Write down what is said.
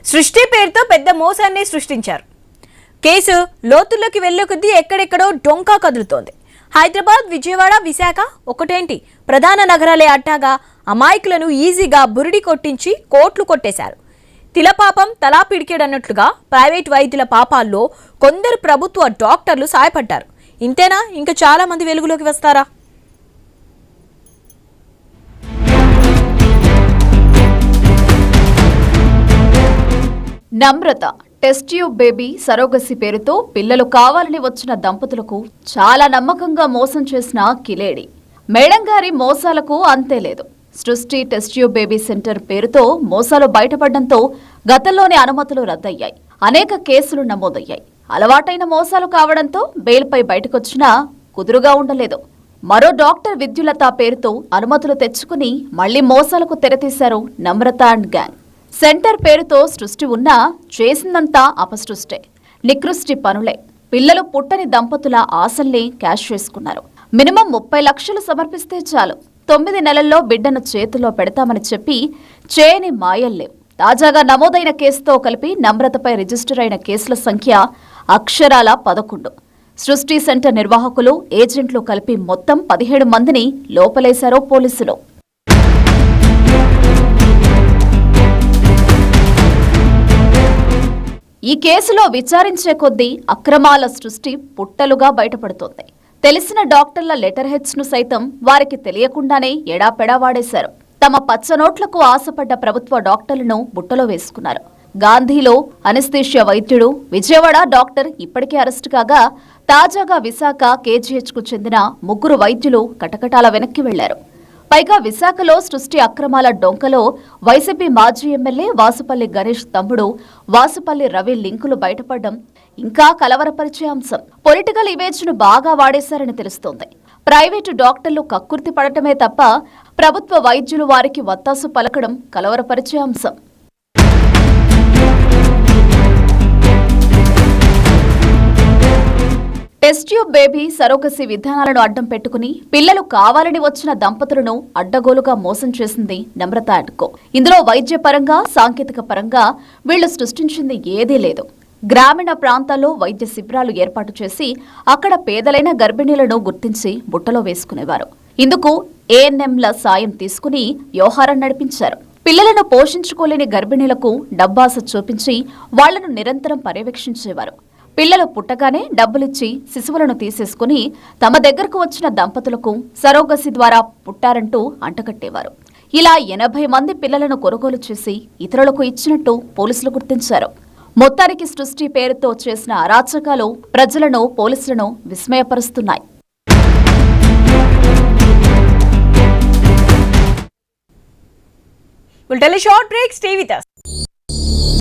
సృష్టి పేరుతో పెద్ద మోసాన్ని సృష్టించారు. కేసు లోతుల్లోకి వెళ్లే కొద్దీ ఎక్కడెక్కడో డొంకా కదులుతోంది. హైదరాబాద్, విజయవాడ, విశాఖ ఒకటేంటి ప్రధాన నగరాలే అట్టాగా అమాయకులను ఈజీగా బురిడి కొట్టించి కోట్లు కొట్టేశారు. తిలపాపం తలా పిడికేడన్నట్లుగా ప్రైవేట్ వైద్యుల పాపాల్లో కొందరు ప్రభుత్వ డాక్టర్లు సాయపడ్డారు. ఇంతేనా, ఇంకా చాలా మంది వెలుగులోకి వస్తారా? నమ్రత టెస్ట్ ట్యూబ్ బేబీ సరోగసి పేరుతో పిల్లలు కావాలని వచ్చిన దంపతులకు చాలా నమ్మకంగా మోసం చేసిన కిలేడి. మేడం గారి మోసాలకు అంతే లేదు. సృష్టి టెస్ట్ ట్యూబ్ బేబీ సెంటర్ పేరుతో మోసాలు బయటపడడంతో గతంలోని అనుమతులు రద్దయ్యాయి. అనేక కేసులు నమోదయ్యాయి. అలవాటైన మోసాలు కావడంతో బెయిల్పై బయటకొచ్చినా కుదురుగా ఉండలేదు. మరో డాక్టర్ విద్యులత పేరుతో అనుమతులు తెచ్చుకుని మళ్లీ మోసాలకు తెరతీశారు నమ్రత అండ్ గ్యాంగ్. సెంటర్ పేరుతో సృష్టి ఉన్నా చేసిందంతా అపసృష్టే, నికృష్టి పనులే. పిల్లలు పుట్టని దంపతుల ఆశల్ని క్యాష్ చేసుకున్నారు. మినిమం 30 లక్షలు సమర్పిస్తే చాలు, 9 నెలల్లో బిడ్డను చేతిలో పెడతామని చెప్పి చేయని మాయల్లేవు. తాజాగా నమోదైన కేసుతో కలిపి నమ్రతపై రిజిస్టర్ అయిన కేసుల సంఖ్య అక్షరాల 11. సృష్టి సెంటర్ నిర్వాహకులు, ఏజెంట్లు కలిపి మొత్తం 17 మందిని లోపలేశారు పోలీసులు. ఈ కేసులో విచారించే కొద్దీ అక్రమాల సృష్టి పుట్టలుగా బయటపడుతోంది. తెలిసిన డాక్టర్ల లెటర్ హెడ్స్ ను సైతం వారికి తెలియకుండానే ఎడాపెడా వాడేశారు. తమ పచ్చనోట్లకు ఆశపడ్డ ప్రభుత్వ డాక్టర్లను బుట్టలో వేసుకున్నారు. గాంధీలో అనస్థీషియా వైద్యుడు, విజయవాడ డాక్టర్ ఇప్పటికే అరెస్టు కాగా తాజాగా విశాఖ కేజీహెచ్ కు చెందిన 3 వైద్యులు కటకటాల వెనక్కి వెళ్లారు. పైగా విశాఖలో సృష్టి అక్రమాల డొంకలో వైసీపీ మాజీ ఎమ్మెల్యే వాసుపల్లి గణేష్ తమ్ముడు వాసుపల్లి రవి లింకులు బయటపడడం ఇంకా కలవరపరిచే అంశం. పొలిటికల్ ఇమేజ్ ను బాగా వాడేశారని తెలుస్తోంది. ప్రైవేటు డాక్టర్లు కక్కుర్తి పడటమే తప్ప ప్రభుత్వ వైద్యులు వారికి వత్తాసు పలకడం కలవరపరిచే అంశం. టెస్ట్ ట్యూబ్ బేబీ సరోగసి విధానాలను అడ్డం పెట్టుకుని పిల్లలు కావాలని వచ్చిన దంపతులను అడ్డగోలుగా మోసం చేసింది నమ్రత అండ్ కో. ఇందులో వైద్య పరంగా, సాంకేతిక పరంగా వీళ్లు సృష్టించింది ఏదీ లేదు. గ్రామీణ ప్రాంతాల్లో వైద్య శిబిరాలు ఏర్పాటు చేసి అక్కడ పేదలైన గర్భిణీలను గుర్తించి బుట్టలో వేసుకునేవారు. ఇందుకు ఏఎన్ఎంల సాయం తీసుకుని వ్యవహారం నడిపించారు. పిల్లలను పోషించుకోలేని గర్భిణీలకు డబ్బాస చూపించి వాళ్లను నిరంతరం పర్యవేక్షించేవారు. పిల్లలు పుట్టగానే డబ్బులిచ్చి శిశువులను తీసేసుకుని తమ దగ్గరకు వచ్చిన దంపతులకు సరోగసి ద్వారా పుట్టారంటూ అంటకట్టేవారు. ఇలా 80 మంది పిల్లలను కొనుగోలు చేసి ఇతరులకు ఇచ్చినట్టు పోలీసులు గుర్తించారు. మొత్తానికి సృష్టి పేరుతో చేసిన అరాచకాలు ప్రజలను, పోలీసులను విస్మయపరుస్తున్నాయి. We'll tell a short break. Stay with us.